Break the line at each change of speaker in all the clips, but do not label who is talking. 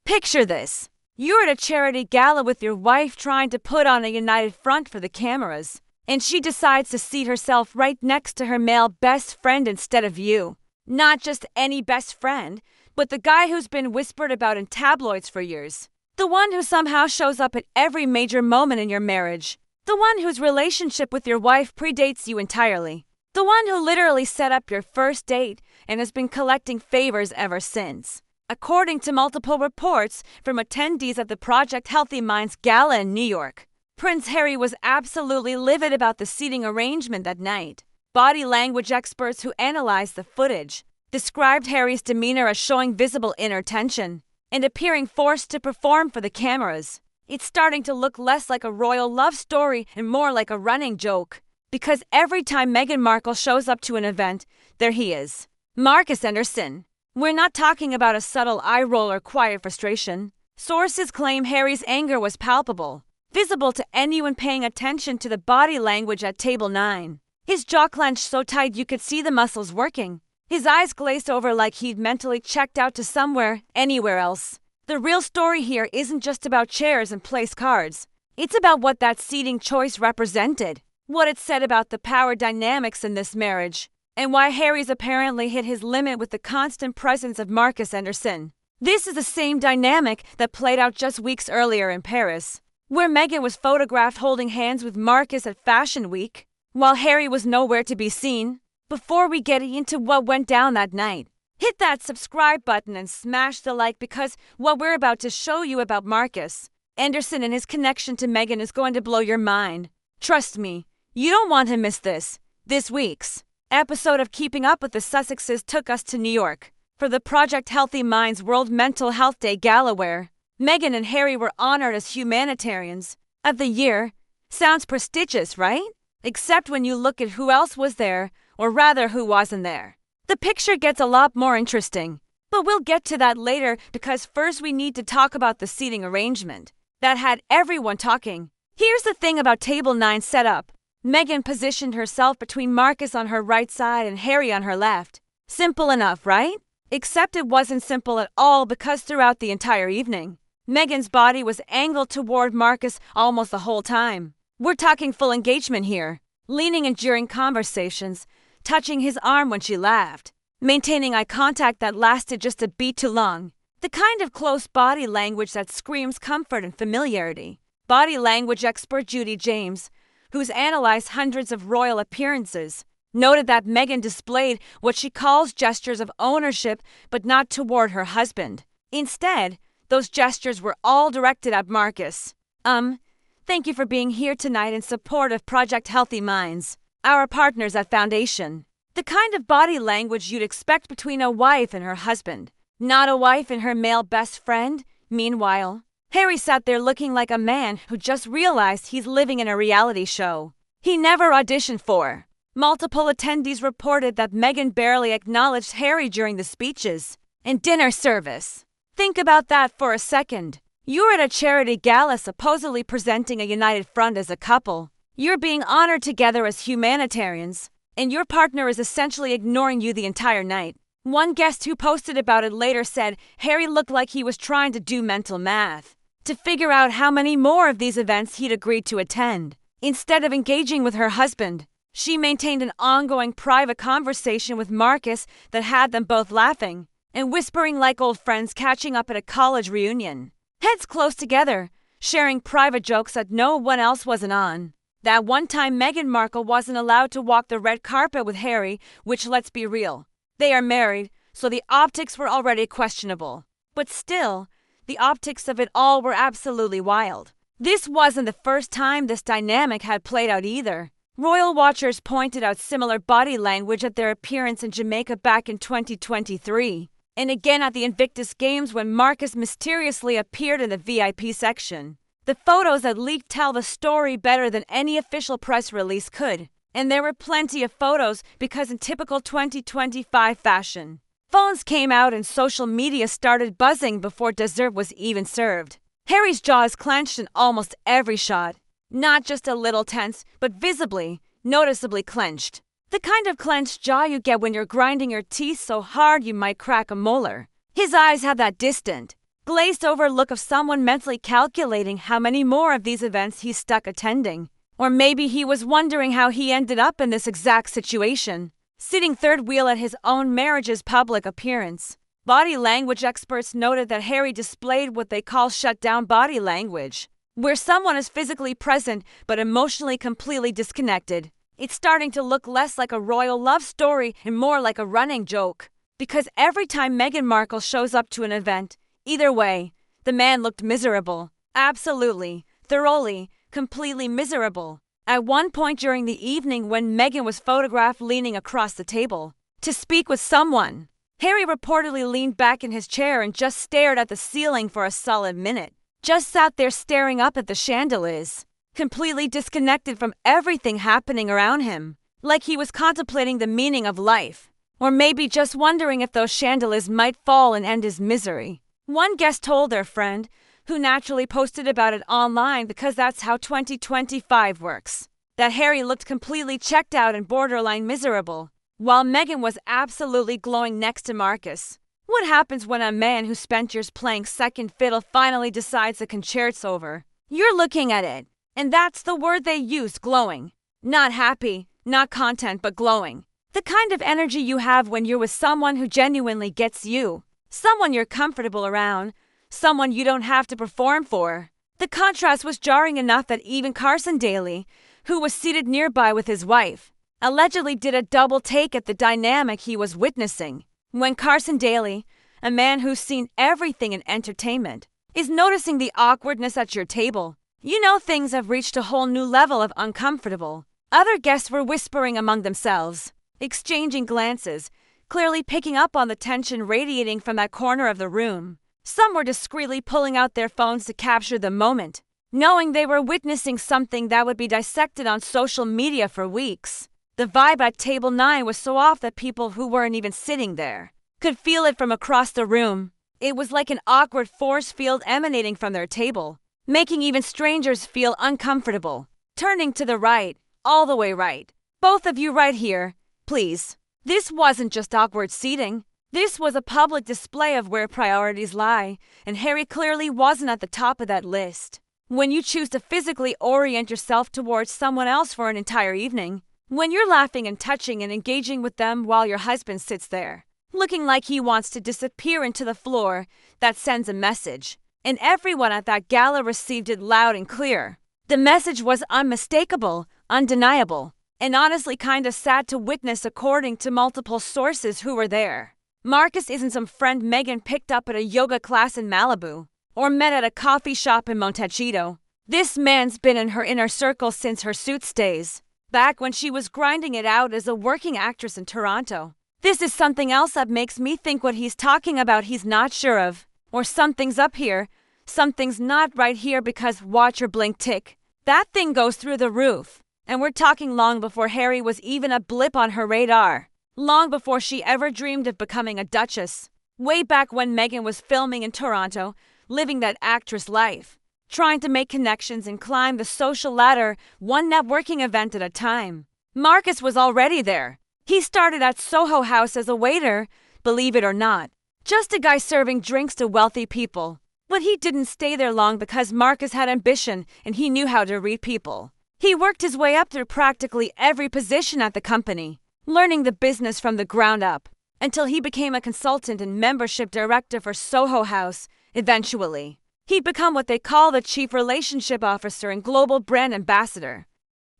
Picture this. You're at a charity gala with your wife trying to put on a united front for the cameras, and she decides to seat herself right next to her male best friend instead of you. Not just any best friend, but the guy who's been whispered about in tabloids for years. The one who somehow shows up at every major moment in your marriage. The one whose relationship with your wife predates you entirely. The one who literally set up your first date and has been collecting favors ever since. According to multiple reports from attendees at the Project Healthy Minds Gala in New York, Prince Harry was absolutely livid about the seating arrangement that night. Body language experts who analyzed the footage described Harry's demeanor as showing visible inner tension and appearing forced to perform for the cameras. It's starting to look less like a royal love story and more like a running joke. Because every time Meghan Markle shows up to an event, there he is. Markus NYC. We're not talking about a subtle eye roll or quiet frustration. Sources claim Harry's anger was palpable, visible to anyone paying attention to the body language at table 9. His jaw clenched so tight you could see the muscles working. His eyes glazed over like he'd mentally checked out to somewhere, anywhere else. The real story here isn't just about chairs and place cards. It's about what that seating choice represented. What it said about the power dynamics in this marriage, and why Harry's apparently hit his limit with the constant presence of Markus NYC. This is the same dynamic that played out just weeks earlier in Paris, where Meghan was photographed holding hands with Markus at Fashion Week, while Harry was nowhere to be seen. Before we get into what went down that night, hit that subscribe button and smash the like, because what we're about to show you about Markus NYC and his connection to Meghan is going to blow your mind. Trust me. You don't want to miss this. This week's episode of Keeping Up with the Sussexes took us to New York for the Project Healthy Minds World Mental Health Day Gala, where Meghan and Harry were honored as Humanitarians of the Year. Sounds prestigious, right? Except when you look at who else was there, or rather who wasn't there. The picture gets a lot more interesting, but we'll get to that later, because first we need to talk about the seating arrangement that had everyone talking. Here's the thing about table 9 setup. Meghan positioned herself between Markus on her right side and Harry on her left. Simple enough, right? Except it wasn't simple at all, because throughout the entire evening, Meghan's body was angled toward Markus almost the whole time. We're talking full engagement here, leaning in during conversations, touching his arm when she laughed, maintaining eye contact that lasted just a beat too long. The kind of close body language that screams comfort and familiarity. Body language expert Judy James, who's analyzed hundreds of royal appearances, noted that Meghan displayed what she calls gestures of ownership, but not toward her husband. Instead, those gestures were all directed at Markus. Thank you for being here tonight in support of Project Healthy Minds, our partners at Foundation. The kind of body language you'd expect between a wife and her husband, not a wife and her male best friend. Meanwhile, Harry sat there looking like a man who just realized he's living in a reality show he never auditioned for. Multiple attendees reported that Meghan barely acknowledged Harry during the speeches and dinner service. Think about that for a second. You're at a charity gala supposedly presenting a united front as a couple. You're being honored together as humanitarians, and your partner is essentially ignoring you the entire night. One guest who posted about it later said Harry looked like he was trying to do mental math to figure out how many more of these events he'd agreed to attend. Instead of engaging with her husband, she maintained an ongoing private conversation with Markus that had them both laughing and whispering like old friends catching up at a college reunion. Heads close together, sharing private jokes that no one else wasn't on. That one time Meghan Markle wasn't allowed to walk the red carpet with Harry, which, let's be real, they are married, so the optics were already questionable. But still, the optics of it all were absolutely wild. This wasn't the first time this dynamic had played out either. Royal watchers pointed out similar body language at their appearance in Jamaica back in 2023, and again at the Invictus Games when Markus mysteriously appeared in the VIP section. The photos that leaked tell the story better than any official press release could, and there were plenty of photos because in typical 2025 fashion, phones came out and social media started buzzing before dessert was even served. Harry's jaws clenched in almost every shot. Not just a little tense, but visibly, noticeably clenched. The kind of clenched jaw you get when you're grinding your teeth so hard you might crack a molar. His eyes had that distant, glazed over look of someone mentally calculating how many more of these events he's stuck attending. Or maybe he was wondering how he ended up in this exact situation, sitting third wheel at his own marriage's public appearance. Body language experts noted that Harry displayed what they call shut-down body language, where someone is physically present but emotionally completely disconnected. It's starting to look less like a royal love story and more like a running joke. Because every time Meghan Markle shows up to an event, either way, the man looked miserable. Absolutely, thoroughly, completely miserable. At one point during the evening when Meghan was photographed leaning across the table to speak with someone, Harry reportedly leaned back in his chair and just stared at the ceiling for a solid minute. Just sat there staring up at the chandeliers, completely disconnected from everything happening around him, like he was contemplating the meaning of life. Or maybe just wondering if those chandeliers might fall and end his misery. One guest told their friend, who naturally posted about it online because that's how 2025 works, that Harry looked completely checked out and borderline miserable, while Meghan was absolutely glowing next to Markus. What happens when a man who spent years playing second fiddle finally decides the concert's over? You're looking at it, and that's the word they use, glowing. Not happy, not content, but glowing. The kind of energy you have when you're with someone who genuinely gets you, someone you're comfortable around, someone you don't have to perform for. The contrast was jarring enough that even Carson Daly, who was seated nearby with his wife, allegedly did a double take at the dynamic he was witnessing. When Carson Daly, a man who's seen everything in entertainment, is noticing the awkwardness at your table, you know things have reached a whole new level of uncomfortable. Other guests were whispering among themselves, exchanging glances, clearly picking up on the tension radiating from that corner of the room. Some were discreetly pulling out their phones to capture the moment, knowing they were witnessing something that would be dissected on social media for weeks. The vibe at table 9 was so off that people who weren't even sitting there could feel it from across the room. It was like an awkward force field emanating from their table, making even strangers feel uncomfortable. Turning to the right, all the way right. Both of you right here, please. This wasn't just awkward seating. This was a public display of where priorities lie, and Harry clearly wasn't at the top of that list. When you choose to physically orient yourself towards someone else for an entire evening, when you're laughing and touching and engaging with them while your husband sits there, looking like he wants to disappear into the floor, that sends a message. And everyone at that gala received it loud and clear. The message was unmistakable, undeniable, and honestly kinda sad to witness according to multiple sources who were there. Markus isn't some friend Meghan picked up at a yoga class in Malibu, or met at a coffee shop in Montecito. This man's been in her inner circle since her Suits days, back when she was grinding it out as a working actress in Toronto. This is something else that makes me think what he's talking about he's not sure of. Or something's up here, something's not right here because watch her blink tick. That thing goes through the roof. And we're talking long before Harry was even a blip on her radar. Long before she ever dreamed of becoming a duchess. Way back when Meghan was filming in Toronto, living that actress life. Trying to make connections and climb the social ladder, one networking event at a time. Markus was already there. He started at Soho House as a waiter, believe it or not. Just a guy serving drinks to wealthy people. But he didn't stay there long because Markus had ambition and he knew how to read people. He worked his way up through practically every position at the company, learning the business from the ground up, until he became a consultant and membership director for Soho House. Eventually, he'd become what they call the Chief Relationship Officer and Global Brand Ambassador.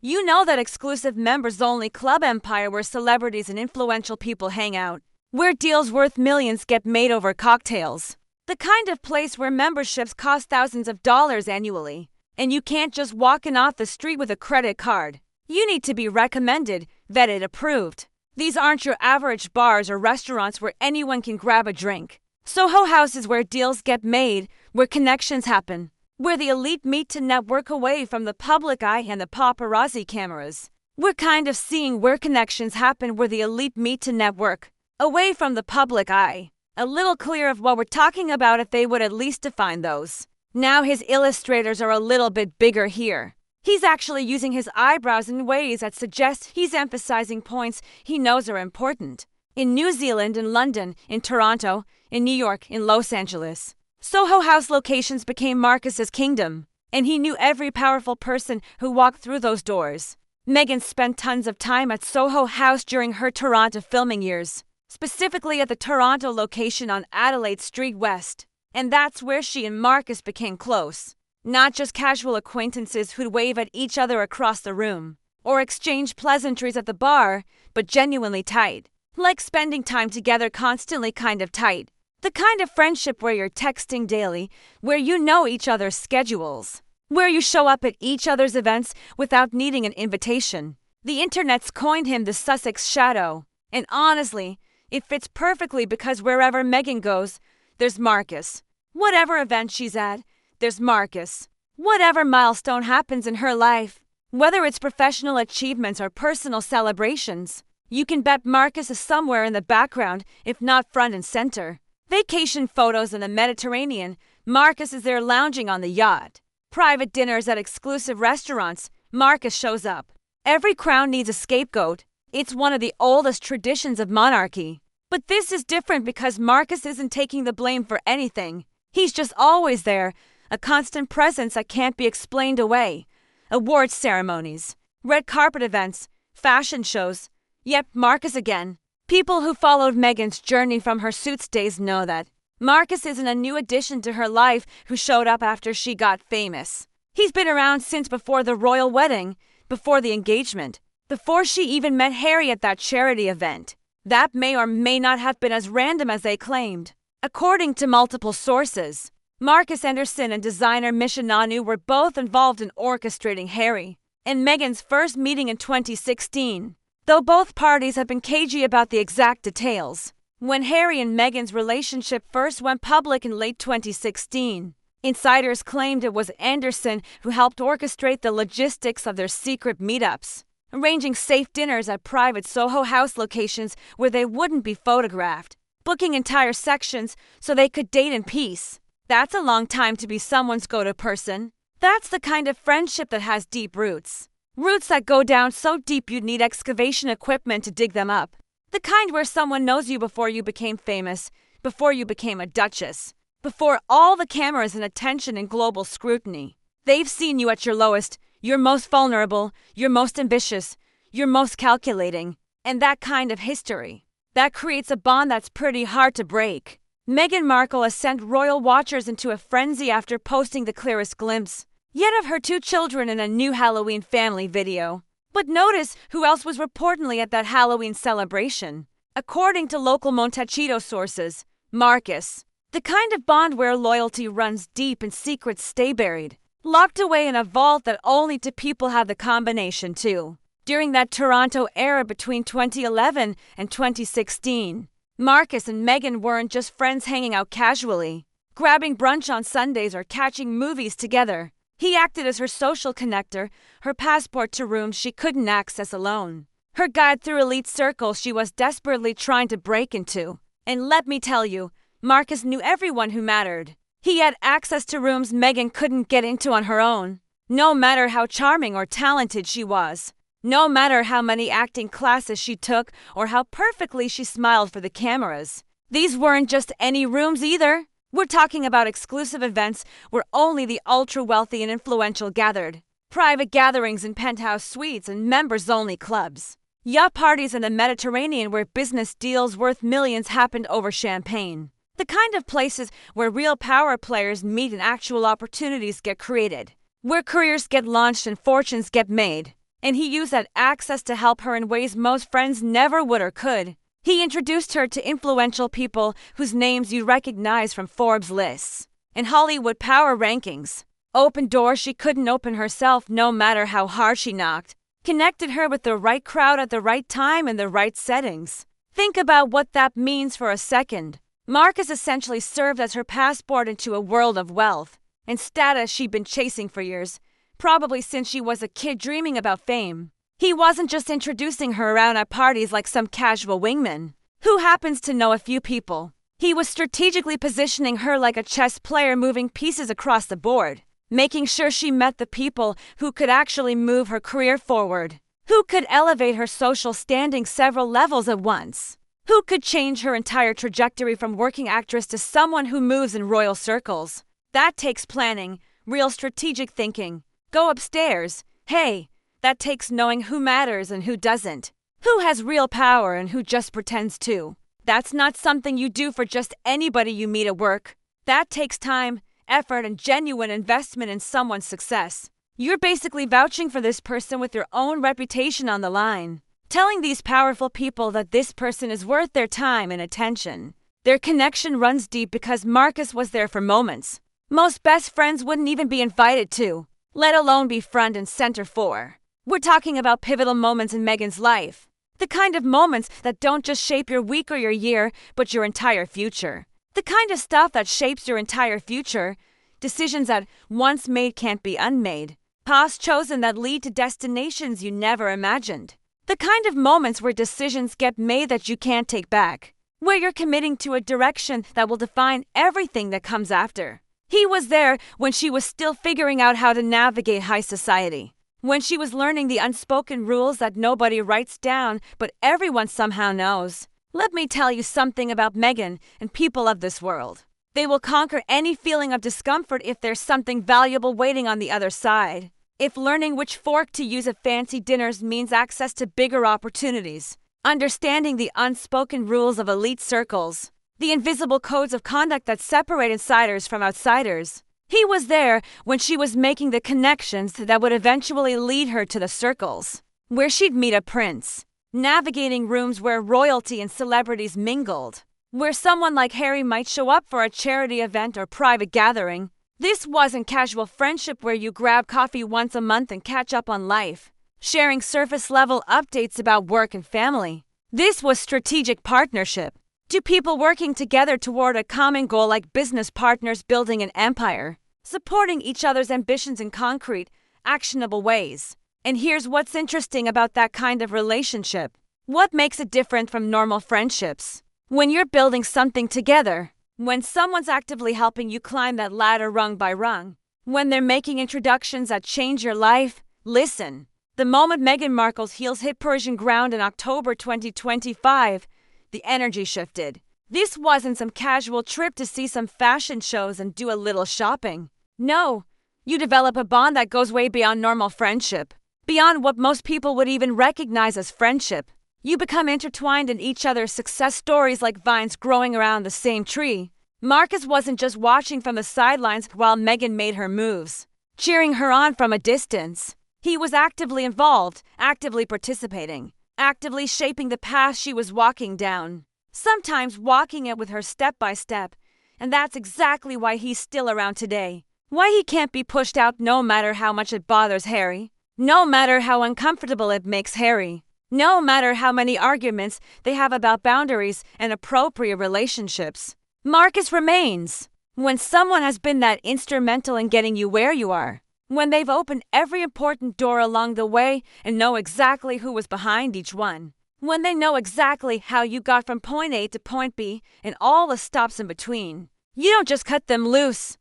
You know that exclusive members-only club empire where celebrities and influential people hang out, where deals worth millions get made over cocktails. The kind of place where memberships cost thousands of dollars annually. And you can't just walk in off the street with a credit card. You need to be recommended, vetted, approved. These aren't your average bars or restaurants where anyone can grab a drink. Soho House is where deals get made, where connections happen, where the elite meet to network away from the public eye and the paparazzi cameras. We're kind of seeing where connections happen, where the elite meet to network, away from the public eye. A little clear of what we're talking about if they would at least define those. Now his illustrators are a little bit bigger here. He's actually using his eyebrows in ways that suggest he's emphasizing points he knows are important. In New Zealand, in London, in Toronto, in New York, in Los Angeles. Soho House locations became Markus's kingdom, and he knew every powerful person who walked through those doors. Meghan spent tons of time at Soho House during her Toronto filming years, specifically at the Toronto location on Adelaide Street West, and that's where she and Markus became close. Not just casual acquaintances who'd wave at each other across the room, or exchange pleasantries at the bar, but genuinely tight. Like spending time together constantly kind of tight. The kind of friendship where you're texting daily, where you know each other's schedules, where you show up at each other's events without needing an invitation. The internet's coined him the Sussex Shadow, and honestly, it fits perfectly because wherever Meghan goes, there's Markus. Whatever event she's at, there's Markus. Whatever milestone happens in her life, whether it's professional achievements or personal celebrations, you can bet Markus is somewhere in the background, if not front and center. Vacation photos in the Mediterranean, Markus is there lounging on the yacht. Private dinners at exclusive restaurants, Markus shows up. Every crown needs a scapegoat. It's one of the oldest traditions of monarchy. But this is different because Markus isn't taking the blame for anything. He's just always there, a constant presence that can't be explained away. Awards ceremonies, red carpet events, fashion shows. Yep, Markus again. People who followed Meghan's journey from her Suits days know that Markus isn't a new addition to her life who showed up after she got famous. He's been around since before the royal wedding, before the engagement, before she even met Harry at that charity event. That may or may not have been as random as they claimed. According to multiple sources, Markus Anderson and designer Misha Nanu were both involved in orchestrating Harry and Meghan's first meeting in 2016. Though both parties have been cagey about the exact details, when Harry and Meghan's relationship first went public in late 2016, insiders claimed it was Anderson who helped orchestrate the logistics of their secret meetups, arranging safe dinners at private Soho House locations where they wouldn't be photographed, booking entire sections so they could date in peace. That's a long time to be someone's go-to person. That's the kind of friendship that has deep roots. Roots that go down so deep you'd need excavation equipment to dig them up. The kind where someone knows you before you became famous, before you became a duchess, before all the cameras and attention and global scrutiny. They've seen you at your lowest, your most vulnerable, your most ambitious, your most calculating, and that kind of history. That creates a bond that's pretty hard to break. Meghan Markle has sent royal watchers into a frenzy after posting the clearest glimpse yet of her 2 children in a new Halloween family video. But notice who else was reportedly at that Halloween celebration. According to local Montecito sources, Markus. The kind of bond where loyalty runs deep and secrets stay buried, locked away in a vault that only 2 people have the combination to. During that Toronto era between 2011 and 2016, Markus and Meghan weren't just friends hanging out casually, grabbing brunch on Sundays or catching movies together. He acted as her social connector, her passport to rooms she couldn't access alone, her guide through elite circles she was desperately trying to break into. And let me tell you, Markus knew everyone who mattered. He had access to rooms Meghan couldn't get into on her own, no matter how charming or talented she was, no matter how many acting classes she took or how perfectly she smiled for the cameras. These weren't just any rooms either. We're talking about exclusive events where only the ultra-wealthy and influential gathered. Private gatherings in penthouse suites and members-only clubs. Yacht parties in the Mediterranean where business deals worth millions happened over champagne. The kind of places where real power players meet and actual opportunities get created. Where careers get launched and fortunes get made. And he used that access to help her in ways most friends never would or could. He introduced her to influential people whose names you recognize from Forbes lists and Hollywood power rankings. Opened doors she couldn't open herself no matter how hard she knocked. Connected her with the right crowd at the right time in the right settings. Think about what that means for a second. Markus essentially served as her passport into a world of wealth and status she'd been chasing for years, probably since she was a kid dreaming about fame. He wasn't just introducing her around at parties like some casual wingman who happens to know a few people. He was strategically positioning her like a chess player moving pieces across the board, making sure she met the people who could actually move her career forward, who could elevate her social standing several levels at once. Who could change her entire trajectory from working actress to someone who moves in royal circles? That takes planning, real strategic thinking. Go upstairs. Hey, that takes knowing who matters and who doesn't. Who has real power and who just pretends to. That's not something you do for just anybody you meet at work. That takes time, effort, and genuine investment in someone's success. You're basically vouching for this person with your own reputation on the line. Telling these powerful people that this person is worth their time and attention. Their connection runs deep because Markus was there for moments most best friends wouldn't even be invited to, let alone be front and center for. We're talking about pivotal moments in Meghan's life. The kind of moments that don't just shape your week or your year, but your entire future. The kind of stuff that shapes your entire future. Decisions that once made can't be unmade. Paths chosen that lead to destinations you never imagined. The kind of moments where decisions get made that you can't take back. Where you're committing to a direction that will define everything that comes after. He was there when she was still figuring out how to navigate high society. When she was learning the unspoken rules that nobody writes down, but everyone somehow knows. Let me tell you something about Meghan and people of this world. They will conquer any feeling of discomfort if there's something valuable waiting on the other side. If learning which fork to use at fancy dinners means access to bigger opportunities. Understanding the unspoken rules of elite circles. The invisible codes of conduct that separate insiders from outsiders. He was there when she was making the connections that would eventually lead her to the circles, where she'd meet a prince. Navigating rooms where royalty and celebrities mingled. Where someone like Harry might show up for a charity event or private gathering. This wasn't casual friendship where you grab coffee once a month and catch up on life, sharing surface-level updates about work and family. This was strategic partnership. Two people working together toward a common goal like business partners building an empire, supporting each other's ambitions in concrete, actionable ways. And here's what's interesting about that kind of relationship. What makes it different from normal friendships? When you're building something together, when someone's actively helping you climb that ladder rung by rung, when they're making introductions that change your life, listen. The moment Meghan Markle's heels hit Persian ground in October 2025, the energy shifted. This wasn't some casual trip to see some fashion shows and do a little shopping. No, you develop a bond that goes way beyond normal friendship, beyond what most people would even recognize as friendship. You become intertwined in each other's success stories like vines growing around the same tree. Markus wasn't just watching from the sidelines while Meghan made her moves, cheering her on from a distance. He was actively involved, actively participating. Actively shaping the path she was walking down, sometimes walking it with her step by step, and that's exactly why he's still around today. Why he can't be pushed out no matter how much it bothers Harry, no matter how uncomfortable it makes Harry, no matter how many arguments they have about boundaries and appropriate relationships. Markus remains. When someone has been that instrumental in getting you where you are. When they've opened every important door along the way and know exactly who was behind each one. When they know exactly how you got from point A to point B and all the stops in between. You don't just cut them loose.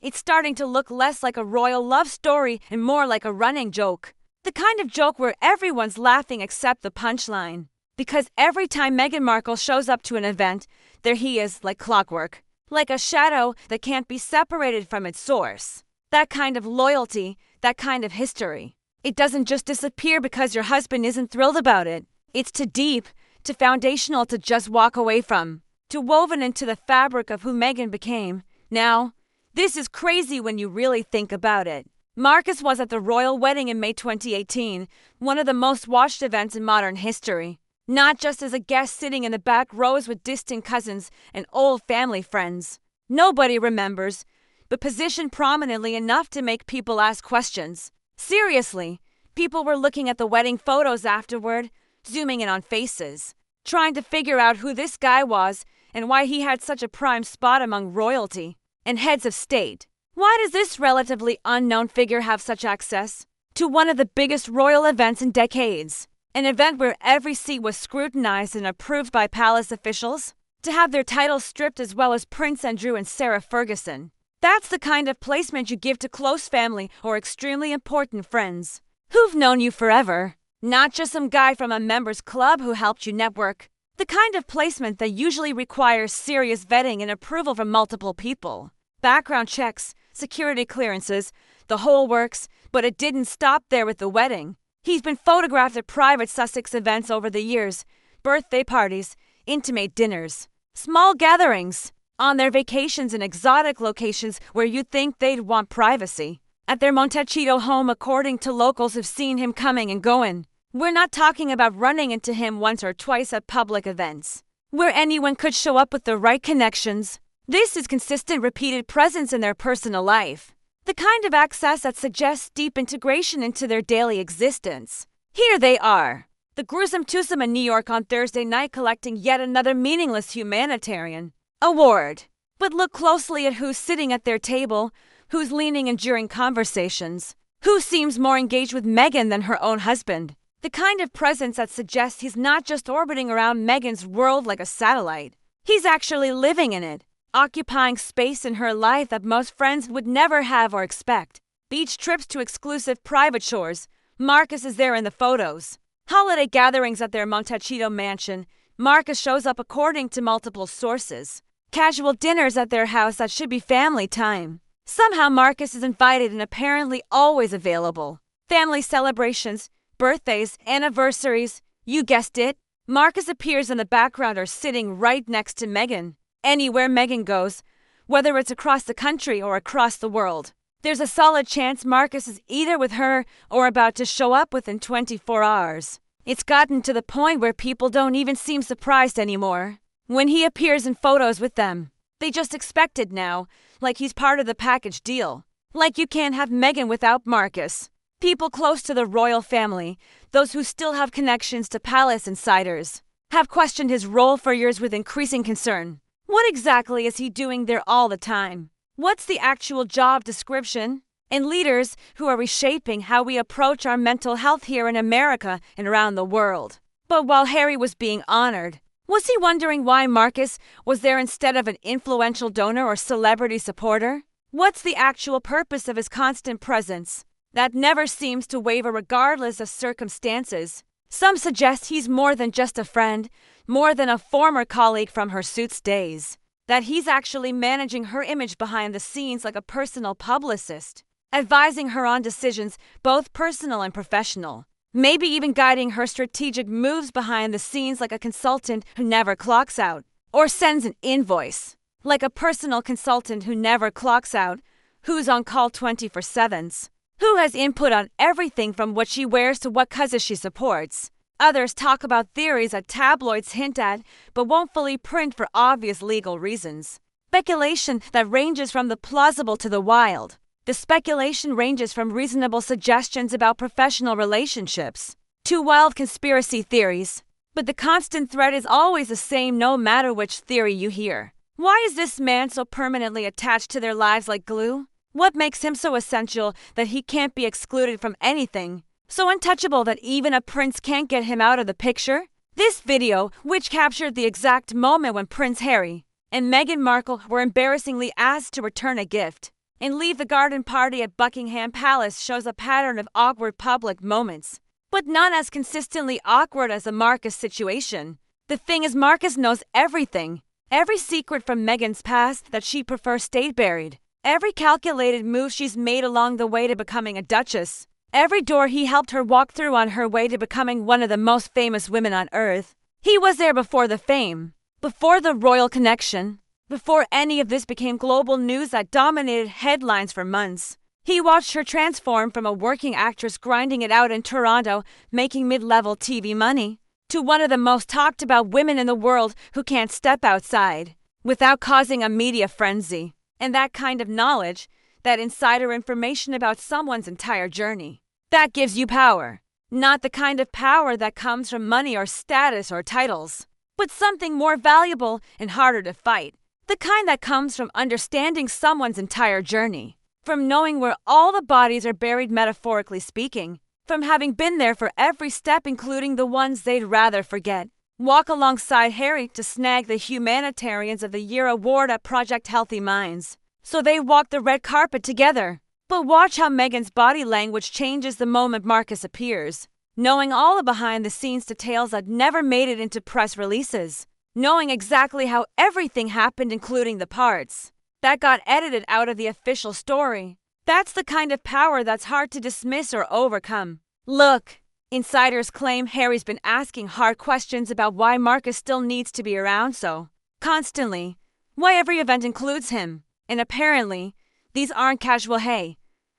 It's starting to look less like a royal love story and more like a running joke. The kind of joke where everyone's laughing except the punchline. Because every time Meghan Markle shows up to an event, there he is like clockwork. Like a shadow that can't be separated from its source. That kind of loyalty, that kind of history. It doesn't just disappear because your husband isn't thrilled about it. It's too deep, too foundational to just walk away from. Too woven into the fabric of who Meghan became. Now, this is crazy when you really think about it. Markus was at the royal wedding in May 2018, one of the most watched events in modern history. Not just as a guest sitting in the back rows with distant cousins and old family friends. Nobody remembers, but positioned prominently enough to make people ask questions. Seriously, people were looking at the wedding photos afterward, zooming in on faces, trying to figure out who this guy was and why he had such a prime spot among royalty and heads of state. Why does this relatively unknown figure have such access to one of the biggest royal events in decades? An event where every seat was scrutinized and approved by palace officials? To have their titles stripped as well as Prince Andrew and Sarah Ferguson. That's the kind of placement you give to close family or extremely important friends who've known you forever. Not just some guy from a members club who helped you network. The kind of placement that usually requires serious vetting and approval from multiple people. Background checks, security clearances, the whole works, but it didn't stop there with the wedding. He's been photographed at private Sussex events over the years, birthday parties, intimate dinners, small gatherings, on their vacations in exotic locations where you'd think they'd want privacy. At their Montecito home, according to locals who've seen him coming and going. We're not talking about running into him once or twice at public events, where anyone could show up with the right connections. This is consistent, repeated presence in their personal life. The kind of access that suggests deep integration into their daily existence. Here they are, the gruesome twosome in New York on Thursday night, collecting yet another meaningless humanitarian award. But look closely at who's sitting at their table, who's leaning in during conversations, who seems more engaged with Meghan than her own husband. The kind of presence that suggests he's not just orbiting around Meghan's world like a satellite. He's actually living in it, occupying space in her life that most friends would never have or expect. Beach trips to exclusive private shores. Markus is there in the photos. Holiday gatherings at their Montecito mansion. Markus shows up according to multiple sources. Casual dinners at their house that should be family time. Somehow Markus is invited and apparently always available. Family celebrations, birthdays, anniversaries, you guessed it. Markus appears in the background or sitting right next to Meghan. Anywhere Meghan goes, whether it's across the country or across the world, there's a solid chance Markus is either with her or about to show up within 24 hours. It's gotten to the point where people don't even seem surprised anymore when he appears in photos with them. They just expect it now, like he's part of the package deal. Like you can't have Meghan without Markus. People close to the royal family, those who still have connections to palace insiders, have questioned his role for years with increasing concern. What exactly is he doing there all the time? What's the actual job description? And leaders who are reshaping how we approach our mental health here in America and around the world. But while Harry was being honored, was he wondering why Markus was there instead of an influential donor or celebrity supporter? What's the actual purpose of his constant presence that never seems to waver regardless of circumstances? Some suggest he's more than just a friend, more than a former colleague from her Suits days. That he's actually managing her image behind the scenes like a personal publicist, advising her on decisions, both personal and professional. Maybe even guiding her strategic moves behind the scenes like a consultant who never clocks out, or sends an invoice. Like a personal consultant who never clocks out, who's on call 24/7, who has input on everything from what she wears to what causes she supports. Others talk about theories that tabloids hint at but won't fully print for obvious legal reasons. Speculation that ranges from the plausible to the wild. The speculation ranges from reasonable suggestions about professional relationships to wild conspiracy theories. But the constant thread is always the same no matter which theory you hear. Why is this man so permanently attached to their lives like glue? What makes him so essential that he can't be excluded from anything? So untouchable that even a prince can't get him out of the picture? This video, which captured the exact moment when Prince Harry and Meghan Markle were embarrassingly asked to return a gift and leave the garden party at Buckingham Palace, shows a pattern of awkward public moments, but none as consistently awkward as the Markus situation. The thing is, Markus knows everything. Every secret from Meghan's past that she prefers stayed buried. Every calculated move she's made along the way to becoming a duchess. Every door he helped her walk through on her way to becoming one of the most famous women on earth. He was there before the fame, before the royal connection, before any of this became global news that dominated headlines for months. He watched her transform from a working actress grinding it out in Toronto, making mid-level TV money, to one of the most talked about women in the world who can't step outside without causing a media frenzy. And that kind of knowledge, that insider information about someone's entire journey, that gives you power. Not the kind of power that comes from money or status or titles, but something more valuable and harder to fight. The kind that comes from understanding someone's entire journey, from knowing where all the bodies are buried, metaphorically speaking, from having been there for every step, including the ones they'd rather forget. Walk alongside Harry to snag the Humanitarians of the Year award at Project Healthy Minds. So they walk the red carpet together. But watch how Meghan's body language changes the moment Markus appears. knowing all the behind-the-scenes details that never made it into press releases, knowing exactly how everything happened, including the parts that got edited out of the official story. That's the kind of power that's hard to dismiss or overcome. Look, insiders claim Harry's been asking hard questions about why Markus still needs to be around so constantly, why every event includes him, and apparently, these aren't casual "hey,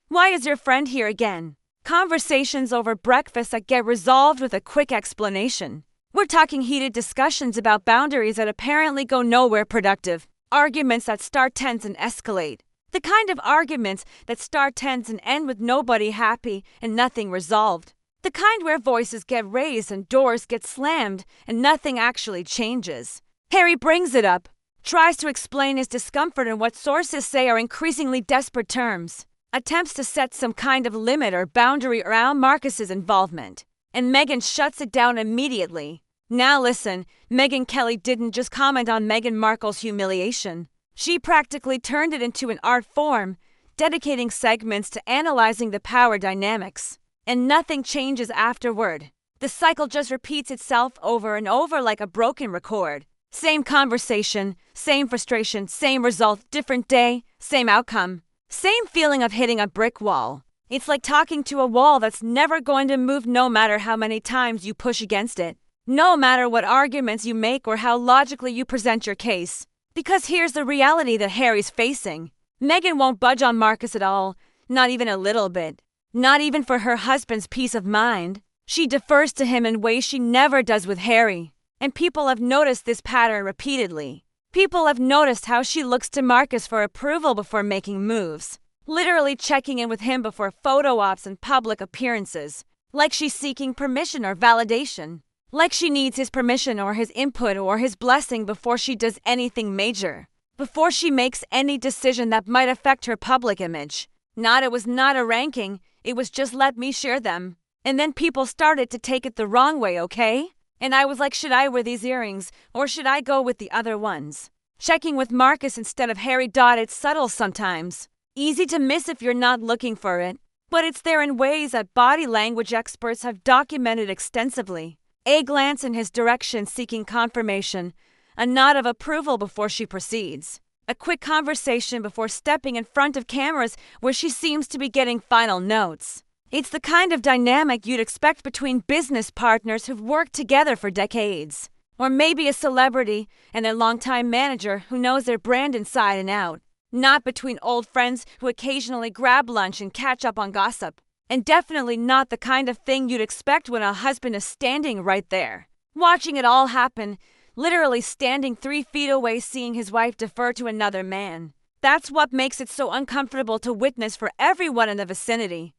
why is your friend here again?" conversations over breakfast that get resolved with a quick explanation. We're talking heated discussions about boundaries that apparently go nowhere productive, arguments that start tense and escalate. The kind of arguments that start tense and end with nobody happy and nothing resolved. The kind where voices get raised and doors get slammed and nothing actually changes. Harry brings it up, tries to explain his discomfort in what sources say are increasingly desperate terms, attempts to set some kind of limit or boundary around Markus's involvement, and Meghan shuts it down immediately. Now listen, Megyn Kelly didn't just comment on Meghan Markle's humiliation. She practically turned it into an art form, dedicating segments to analyzing the power dynamics. And nothing changes afterward. The cycle just repeats itself over and over like a broken record. Same conversation, same frustration, same result, different day, same outcome. Same feeling of hitting a brick wall. It's like talking to a wall that's never going to move no matter how many times you push against it. No matter what arguments you make or how logically you present your case. Because here's the reality that Harry's facing. Meghan won't budge on Markus at all, not even a little bit. Not even for her husband's peace of mind. She defers to him in ways she never does with Harry. And people have noticed this pattern repeatedly. People have noticed how she looks to Markus for approval before making moves. Literally checking in with him before photo ops and public appearances. Like she's seeking permission or validation. Like she needs his permission or his input or his blessing before she does anything major. Before she makes any decision that might affect her public image. It was not a ranking, it was just let me share them. And then people started to take it the wrong way, okay? And I was like, should I wear these earrings or should I go with the other ones? Checking with Markus instead of Harry. It's subtle sometimes. Easy to miss if you're not looking for it. But it's there in ways that body language experts have documented extensively. A glance in his direction seeking confirmation. A nod of approval before she proceeds. A quick conversation before stepping in front of cameras where she seems to be getting final notes. It's the kind of dynamic you'd expect between business partners who've worked together for decades. Or maybe a celebrity and their longtime manager who knows their brand inside and out. Not between old friends who occasionally grab lunch and catch up on gossip. And definitely not the kind of thing you'd expect when a husband is standing right there, watching it all happen, literally standing 3 feet away seeing his wife defer to another man. That's what makes it so uncomfortable to witness for everyone in the vicinity.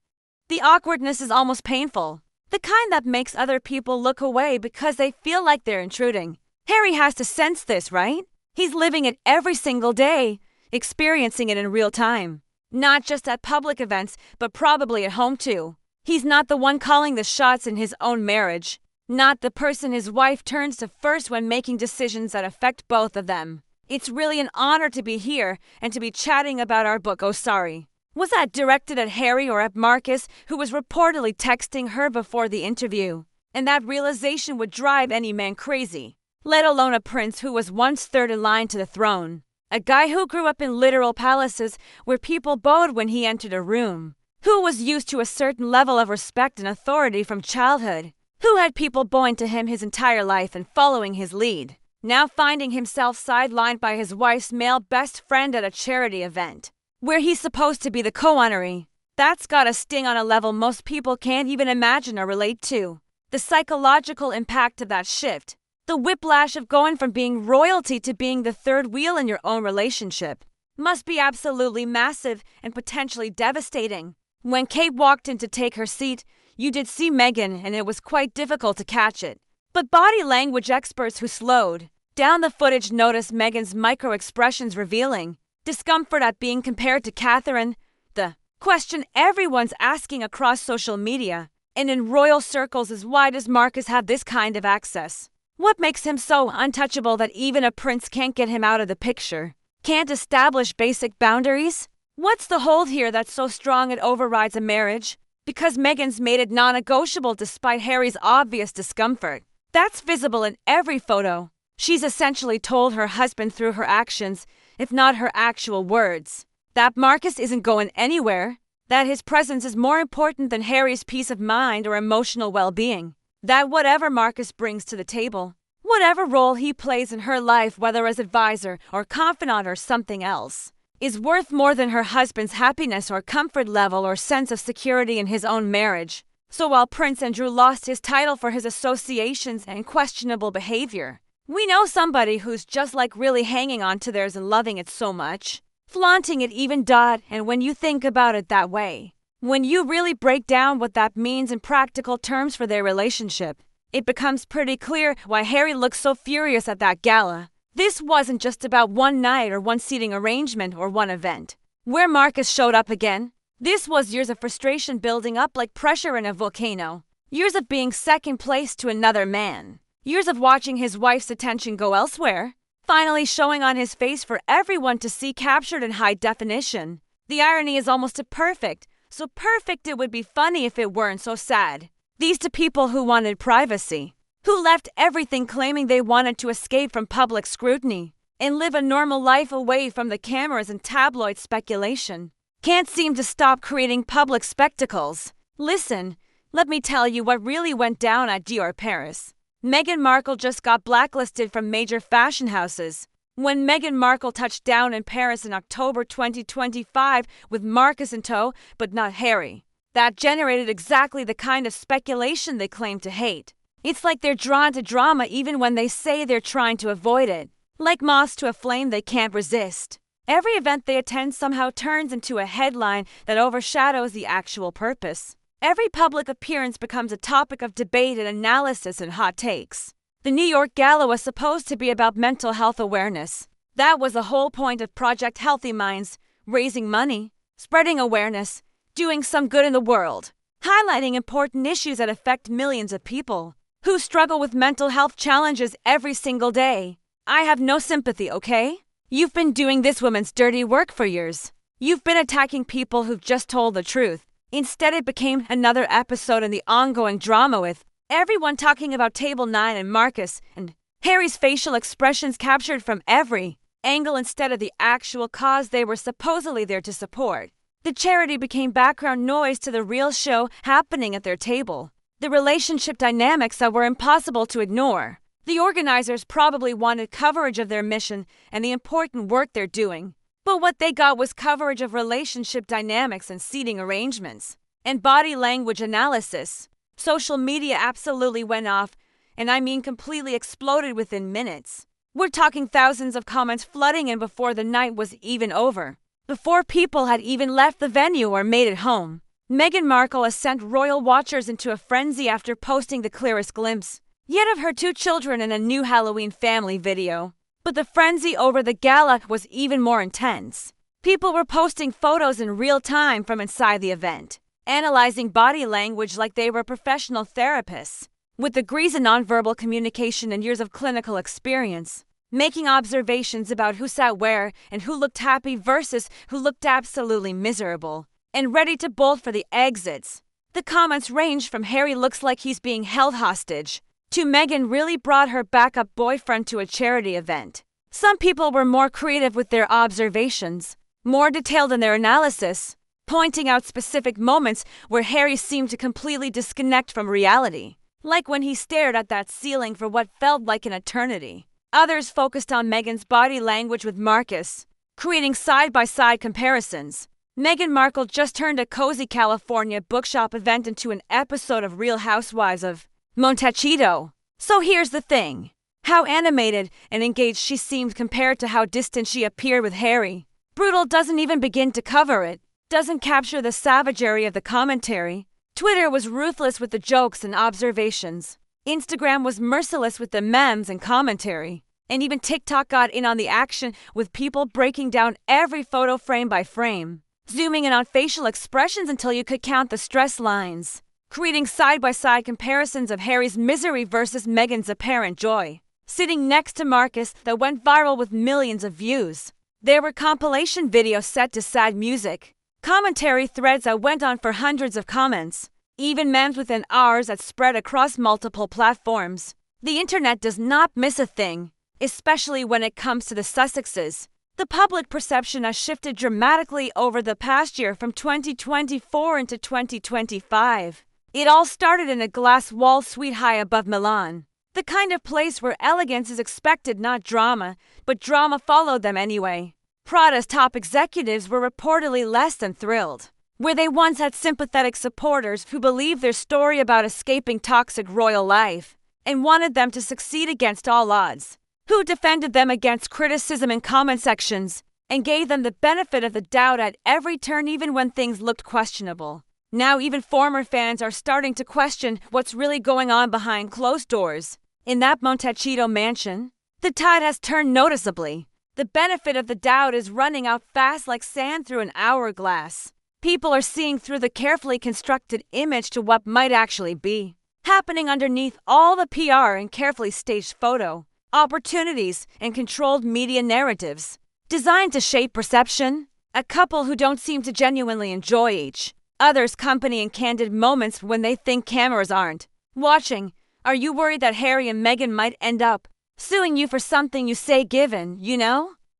The awkwardness is almost painful. The kind that makes other people look away because they feel like they're intruding. Harry has to sense this, right? He's living it every single day, experiencing it in real time. Not just at public events, but probably at home too. He's not the one calling the shots in his own marriage. Not the person his wife turns to first when making decisions that affect both of them. It's really an honor to be here and to be chatting about our book. Oh, sorry. Was that directed at Harry or at Markus, who was reportedly texting her before the interview? And that realization would drive any man crazy, let alone a prince who was once third in line to the throne. A guy who grew up in literal palaces where people bowed when he entered a room. Who was used to a certain level of respect and authority from childhood. Who had people bowing to him his entire life and following his lead. Now finding himself sidelined by his wife's male best friend at a charity event, where he's supposed to be the co-honoree. That's got a sting on a level most people can't even imagine or relate to. The psychological impact of that shift. The whiplash of going from being royalty to being the third wheel in your own relationship must be absolutely massive and potentially devastating. When Kate walked in to take her seat, you did see Meghan and it was quite difficult to catch it. But body language experts who slowed down the footage noticed Meghan's micro-expressions revealing discomfort at being compared to Catherine, the question everyone's asking across social media and in royal circles is, why does Markus have this kind of access? What makes him so untouchable that even a prince can't get him out of the picture? Can't establish basic boundaries? What's the hold here that's so strong it overrides a marriage? because Meghan's made it non-negotiable despite Harry's obvious discomfort. That's visible in every photo. She's essentially told her husband through her actions, if not her actual words, that Markus isn't going anywhere, that his presence is more important than Harry's peace of mind or emotional well-being, that whatever Markus brings to the table, whatever role he plays in her life, whether as advisor or confidant or something else, is worth more than her husband's happiness or comfort level or sense of security in his own marriage. So while Prince Andrew lost his title for his associations and questionable behavior, we know somebody who's just like really hanging on to theirs and loving it so much, flaunting it even. And when you think about it that way, when you really break down what that means in practical terms for their relationship, it becomes pretty clear why Harry looked so furious at that gala. This wasn't just about one night or one seating arrangement or one event where Markus showed up again. This was years of frustration building up like pressure in a volcano, years of being second place to another man, years of watching his wife's attention go elsewhere, finally showing on his face for everyone to see, captured in high definition. The irony is almost perfect, so perfect it would be funny if it weren't so sad. These two people who wanted privacy, who left everything claiming they wanted to escape from public scrutiny and live a normal life away from the cameras and tabloid speculation, can't seem to stop creating public spectacles. Listen, let me tell you what really went down at Dior Paris. Meghan Markle just got blacklisted from major fashion houses. When Meghan Markle touched down in Paris in October 2025 with Markus in tow, but not Harry, that generated exactly the kind of speculation they claim to hate. It's like they're drawn to drama even when they say they're trying to avoid it. Like moths to a flame they can't resist. Every event they attend somehow turns into a headline that overshadows the actual purpose. Every public appearance becomes a topic of debate and analysis and hot takes. The New York Gala was supposed to be about mental health awareness. That was the whole point of Project Healthy Minds, raising money, spreading awareness, doing some good in the world, highlighting important issues that affect millions of people who struggle with mental health challenges every single day. I have no sympathy, okay? You've been doing this woman's dirty work for years. You've been attacking people who've just told the truth. Instead, it became another episode in the ongoing drama with everyone talking about Table 9 and Markus, and Harry's facial expressions captured from every angle instead of the actual cause they were supposedly there to support. The charity became background noise to the real show happening at their table. The relationship dynamics that were impossible to ignore. The organizers probably wanted coverage of their mission and the important work they're doing. But what they got was coverage of relationship dynamics and seating arrangements, and body language analysis. Social media absolutely went off, and I mean completely exploded within minutes. We're talking thousands of comments flooding in before the night was even over, before people had even left the venue or made it home. Meghan Markle has sent royal watchers into a frenzy after posting the clearest glimpse yet of her two children in a new Halloween family video. But the frenzy over the gala was even more intense. People were posting photos in real time from inside the event, analyzing body language like they were professional therapists, with degrees in nonverbal communication and years of clinical experience, making observations about who sat where and who looked happy versus who looked absolutely miserable, and ready to bolt for the exits. The comments ranged from Harry looks like he's being held hostage, to Meghan really brought her backup boyfriend to a charity event. Some people were more creative with their observations, more detailed in their analysis, pointing out specific moments where Harry seemed to completely disconnect from reality, like when he stared at that ceiling for what felt like an eternity. Others focused on Meghan's body language with Markus, creating side-by-side comparisons. Meghan Markle just turned a cozy California bookshop event into an episode of Real Housewives of Montecito. So here's the thing. How animated and engaged she seemed compared to how distant she appeared with Harry. Brutal doesn't even begin to cover it, doesn't capture the savagery of the commentary. Twitter was ruthless with the jokes and observations. Instagram was merciless with the memes and commentary. And even TikTok got in on the action with people breaking down every photo frame by frame, zooming in on facial expressions until you could count the stress lines, creating side-by-side comparisons of Harry's misery versus Meghan's apparent joy, sitting next to Markus that went viral with millions of views. There were compilation videos set to sad music, Commentary threads that went on for hundreds of comments, even memes within hours that spread across multiple platforms. The internet does not miss a thing, especially when it comes to the Sussexes. The public perception has shifted dramatically over the past year from 2024 into 2025. It all started in a glass wall suite high above Milan, the kind of place where elegance is expected, not drama, but drama followed them anyway. Prada's top executives were reportedly less than thrilled. Where they once had sympathetic supporters who believed their story about escaping toxic royal life and wanted them to succeed against all odds, who defended them against criticism in comment sections and gave them the benefit of the doubt at every turn even when things looked questionable. Now even former fans are starting to question what's really going on behind closed doors. In that Montecito mansion, the tide has turned noticeably. The benefit of the doubt is running out fast like sand through an hourglass. People are seeing through the carefully constructed image to what might actually be happening underneath all the PR and carefully staged photo opportunities and controlled media narratives designed to shape perception. A couple who don't seem to genuinely enjoy each other's company in candid moments when they think cameras aren't watching. Are you worried that Harry and Meghan might end up suing you for something you say given,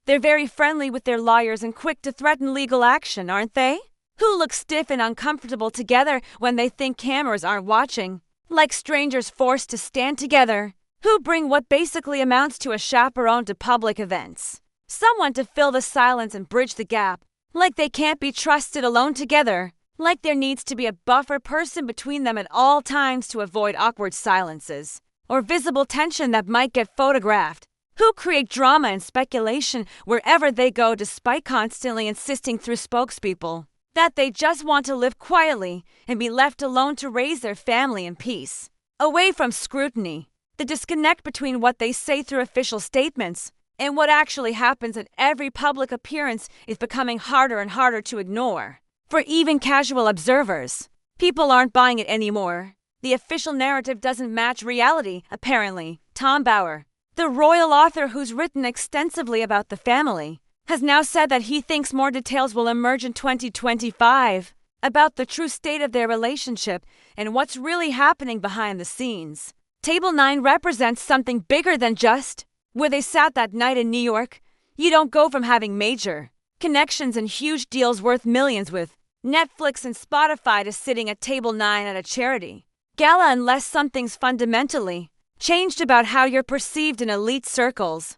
They're very friendly with their lawyers and quick to threaten legal action, aren't they? Who look stiff and uncomfortable together when they think cameras aren't watching, like strangers forced to stand together, who bring what basically amounts to a chaperone to public events. Someone to fill the silence and bridge the gap, like they can't be trusted alone together, like there needs to be a buffer person between them at all times to avoid awkward silences or visible tension that might get photographed, who create drama and speculation wherever they go despite constantly insisting through spokespeople that they just want to live quietly and be left alone to raise their family in peace, away from scrutiny. The disconnect between what they say through official statements and what actually happens at every public appearance is becoming harder and harder to ignore. For even casual observers, people aren't buying it anymore. The official narrative doesn't match reality, apparently. Tom Bower, the royal author who's written extensively about the family, has now said that he thinks more details will emerge in 2025 about the true state of their relationship and what's really happening behind the scenes. Table 9 represents something bigger than just where they sat that night in New York. You don't go from having major connections and huge deals worth millions with Netflix and Spotify to sitting at table 9 at a charity gala unless something's fundamentally changed about how you're perceived in elite circles.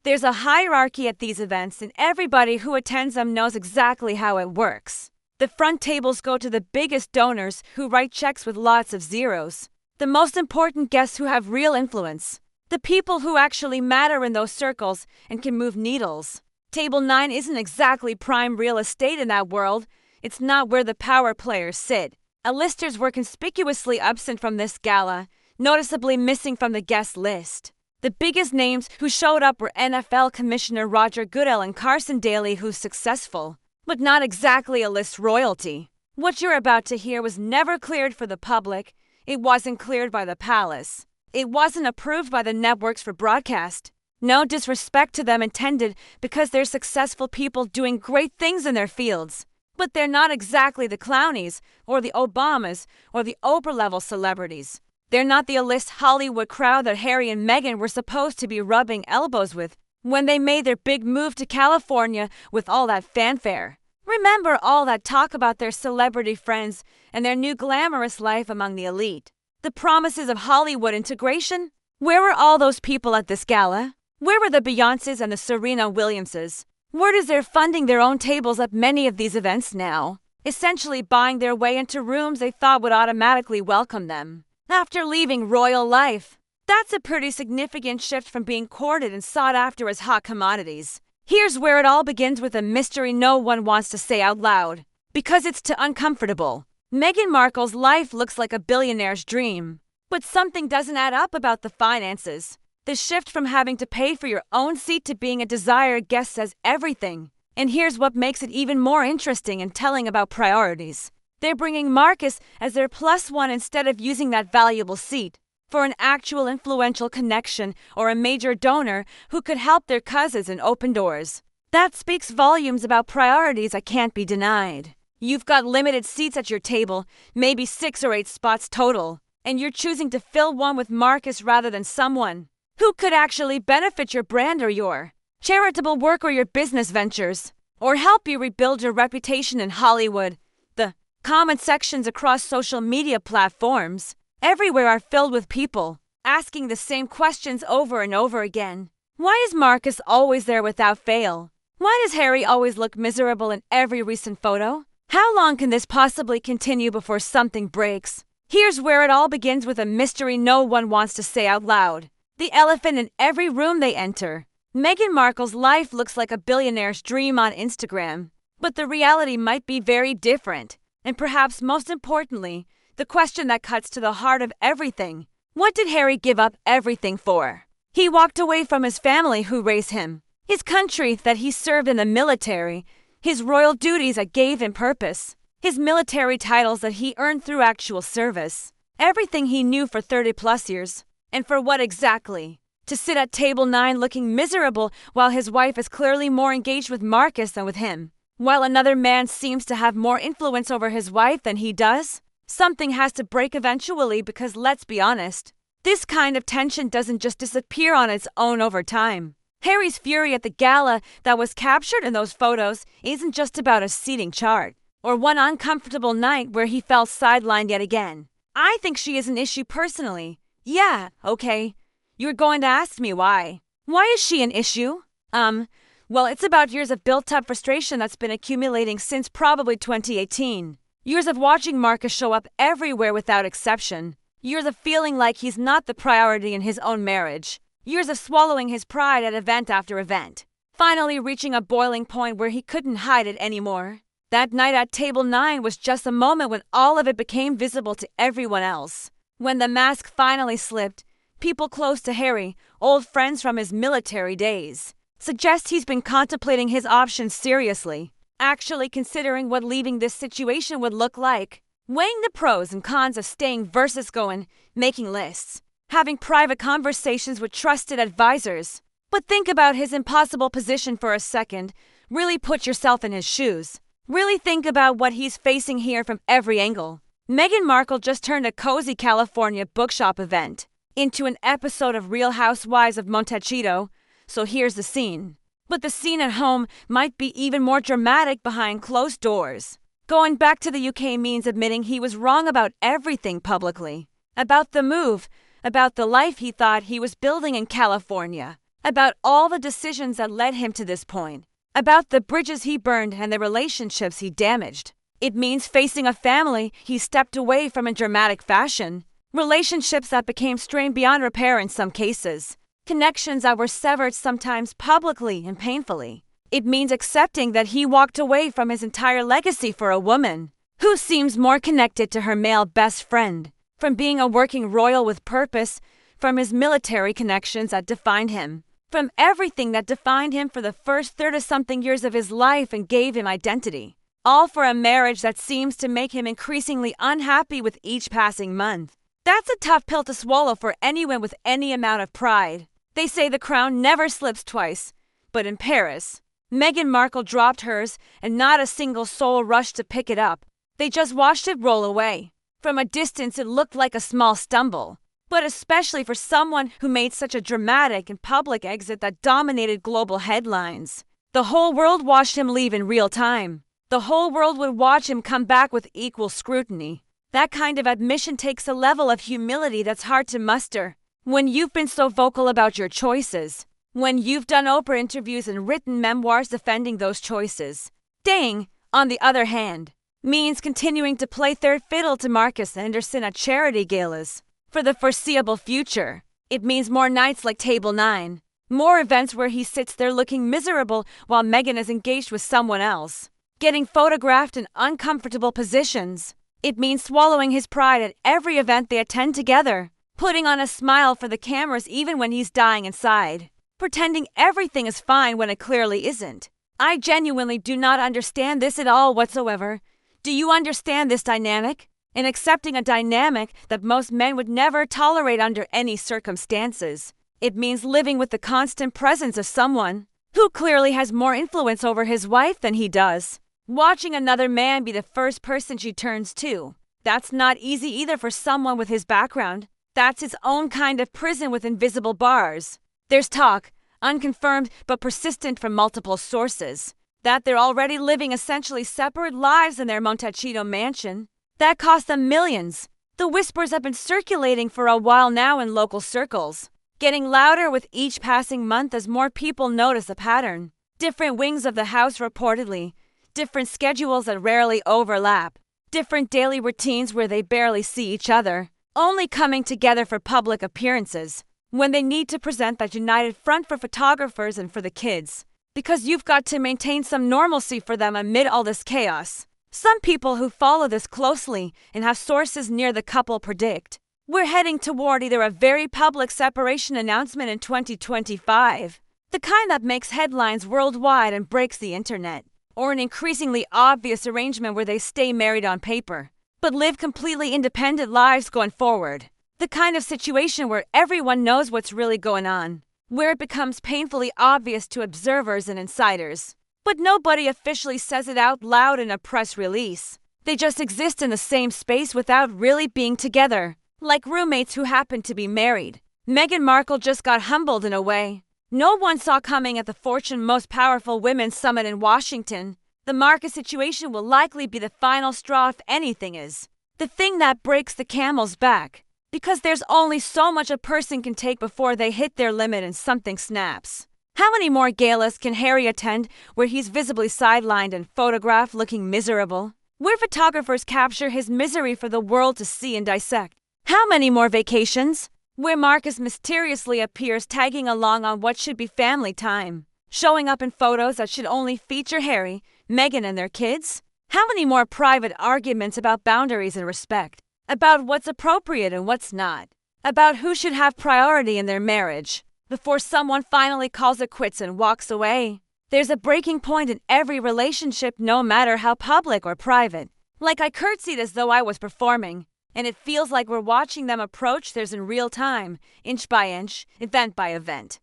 There's a hierarchy at these events and everybody who attends them knows exactly how it works. The front tables go to the biggest donors who write checks with lots of zeros. The most important guests who have real influence. The people who actually matter in those circles and can move needles. Table 9 isn't exactly prime real estate in that world. It's not where the power players sit. A-listers were conspicuously absent from this gala, noticeably missing from the guest list. The biggest names who showed up were NFL Commissioner Roger Goodell and Carson Daly, who's successful, but not exactly A-list royalty. What you're about to hear was never cleared for the public. It wasn't cleared by the palace. It wasn't approved by the networks for broadcast. No disrespect to them intended because they're successful people doing great things in their fields. But they're not exactly the Clowneys or the Obamas or the Oprah-level celebrities. They're not the A-list Hollywood crowd that Harry and Meghan were supposed to be rubbing elbows with when they made their big move to California with all that fanfare. Remember all that talk about their celebrity friends and their new glamorous life among the elite? The promises of Hollywood integration? Where were all those people at this gala? Where were the Beyoncés and the Serena Williamses? Word is they're funding their own tables at many of these events now, essentially buying their way into rooms they thought would automatically welcome them after leaving royal life. That's a pretty significant shift from being courted and sought after as hot commodities. Here's where it all begins with a mystery no one wants to say out loud, because it's too uncomfortable. Meghan Markle's life looks like a billionaire's dream, but something doesn't add up about the finances. The shift from having to pay for your own seat to being a desired guest says everything. And here's what makes it even more interesting and telling about priorities. They're bringing Markus as their +1 instead of using that valuable seat for an actual influential connection or a major donor who could help their cousins and open doors. That speaks volumes about priorities that can't be denied. You've got limited seats at your table, maybe 6 or 8 spots total, and you're choosing to fill one with Markus rather than someone who could actually benefit your brand or your charitable work or your business ventures, or help you rebuild your reputation in Hollywood. The comment sections across social media platforms everywhere are filled with people asking the same questions over and over again. Why is Markus always there without fail? Why does Harry always look miserable in every recent photo? How long can this possibly continue before something breaks? Here's where it all begins with a mystery no one wants to say out loud. The elephant in every room they enter. Meghan Markle's life looks like a billionaire's dream on Instagram, but the reality might be very different. And perhaps most importantly, the question that cuts to the heart of everything. What did Harry give up everything for? He walked away from his family who raised him, his country that he served in the military, his royal duties that gave him purpose, his military titles that he earned through actual service, everything he knew for 30+ years. And for what exactly? To sit at table 9 looking miserable while his wife is clearly more engaged with Markus than with him, while another man seems to have more influence over his wife than he does? Something has to break eventually because let's be honest, this kind of tension doesn't just disappear on its own over time. Harry's fury at the gala that was captured in those photos isn't just about a seating chart or one uncomfortable night where he felt sidelined yet again. I think she is an issue personally. Yeah, okay. You're going to ask me why. Why is she an issue? Well, it's about years of built-up frustration that's been accumulating since probably 2018. Years of watching Markus show up everywhere without exception. Years of feeling like he's not the priority in his own marriage. Years of swallowing his pride at event after event. Finally reaching a boiling point where he couldn't hide it anymore. That night at table 9 was just a moment when all of it became visible to everyone else. When the mask finally slipped, people close to Harry, old friends from his military days, suggest he's been contemplating his options seriously, actually considering what leaving this situation would look like, weighing the pros and cons of staying versus going, making lists, having private conversations with trusted advisors. But think about his impossible position for a second. Really put yourself in his shoes. Really think about what he's facing here from every angle. Meghan Markle just turned a cozy California bookshop event into an episode of Real Housewives of Montecito, so here's the scene. But the scene at home might be even more dramatic behind closed doors. Going back to the UK means admitting he was wrong about everything publicly. About the move, about the life he thought he was building in California, about all the decisions that led him to this point, about the bridges he burned and the relationships he damaged. It means facing a family he stepped away from in dramatic fashion, relationships that became strained beyond repair in some cases, connections that were severed sometimes publicly and painfully. It means accepting that he walked away from his entire legacy for a woman who seems more connected to her male best friend, from being a working royal with purpose, from his military connections that defined him, from everything that defined him for the first 30-something years of his life and gave him identity. All for a marriage that seems to make him increasingly unhappy with each passing month. That's a tough pill to swallow for anyone with any amount of pride. They say the crown never slips twice, but in Paris, Meghan Markle dropped hers and not a single soul rushed to pick it up. They just watched it roll away. From a distance it looked like a small stumble, but especially for someone who made such a dramatic and public exit that dominated global headlines. The whole world watched him leave in real time. The whole world would watch him come back with equal scrutiny. That kind of admission takes a level of humility that's hard to muster. When you've been so vocal about your choices, when you've done Oprah interviews and written memoirs defending those choices. Staying, on the other hand, means continuing to play third fiddle to Markus NYC at charity galas. For the foreseeable future, it means more nights like Table 9, more events where he sits there looking miserable while Meghan is engaged with someone else, getting photographed in uncomfortable positions. It means swallowing his pride at every event they attend together, putting on a smile for the cameras even when he's dying inside, pretending everything is fine when it clearly isn't. I genuinely do not understand this at all whatsoever. Do you understand this dynamic? In accepting a dynamic that most men would never tolerate under any circumstances. It means living with the constant presence of someone who clearly has more influence over his wife than he does. Watching another man be the first person she turns to. That's not easy either for someone with his background. That's its own kind of prison with invisible bars. There's talk, unconfirmed but persistent from multiple sources, that they're already living essentially separate lives in their Montecito mansion. That cost them millions. The whispers have been circulating for a while now in local circles, getting louder with each passing month as more people notice a pattern. Different wings of the house reportedly, different schedules that rarely overlap, different daily routines where they barely see each other, only coming together for public appearances, when they need to present that united front for photographers and for the kids, because you've got to maintain some normalcy for them amid all this chaos. Some people who follow this closely and have sources near the couple predict we're heading toward either a very public separation announcement in 2025, the kind that makes headlines worldwide and breaks the internet, or an increasingly obvious arrangement where they stay married on paper, but live completely independent lives going forward. The kind of situation where everyone knows what's really going on, where it becomes painfully obvious to observers and insiders. But nobody officially says it out loud in a press release. They just exist in the same space without really being together, like roommates who happen to be married. Meghan Markle just got humbled in a way no one saw coming at the Fortune Most Powerful Women Summit in Washington. The Markus situation will likely be the final straw if anything is. The thing that breaks the camel's back. Because there's only so much a person can take before they hit their limit and something snaps. How many more galas can Harry attend where he's visibly sidelined and photographed looking miserable? Where photographers capture his misery for the world to see and dissect? How many more vacations? Where Markus mysteriously appears tagging along on what should be family time, showing up in photos that should only feature Harry, Meghan and their kids? How many more private arguments about boundaries and respect? About what's appropriate and what's not? About who should have priority in their marriage? Before someone finally calls it quits and walks away. There's a breaking point in every relationship, no matter how public or private. Like I curtsied as though I was performing, and it feels like we're watching them approach theirs in real time, inch by inch, event by event.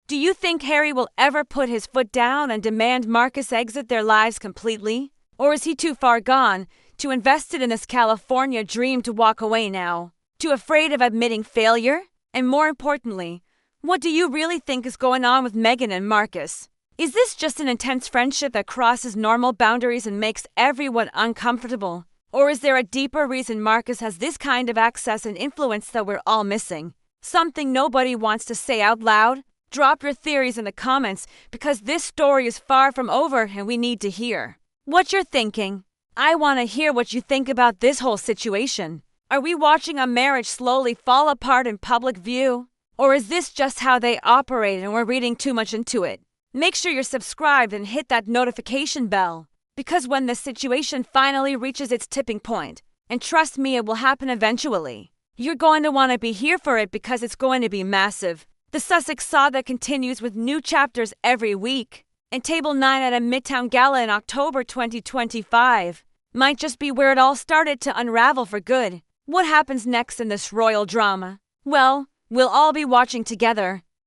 Do you think Harry will ever put his foot down and demand Markus exit their lives completely? Or is he too far gone, too invested in this California dream to walk away now? Too afraid of admitting failure? And more importantly, what do you really think is going on with Meghan and Markus? Is this just an intense friendship that crosses normal boundaries and makes everyone uncomfortable? Or is there a deeper reason Markus has this kind of access and influence that we're all missing? Something nobody wants to say out loud? Drop your theories in the comments because this story is far from over and we need to hear what you're thinking. I want to hear what you think about this whole situation. Are we watching a marriage slowly fall apart in public view? Or is this just how they operate and we're reading too much into it? Make sure you're subscribed and hit that notification bell. Because when the situation finally reaches its tipping point, and trust me, it will happen eventually, you're going to want to be here for it because it's going to be massive. The Sussex saga continues with new chapters every week, and Table 9 at a Midtown Gala in October 2025 might just be where it all started to unravel for good. What happens next in this royal drama? Well, we'll all be watching together.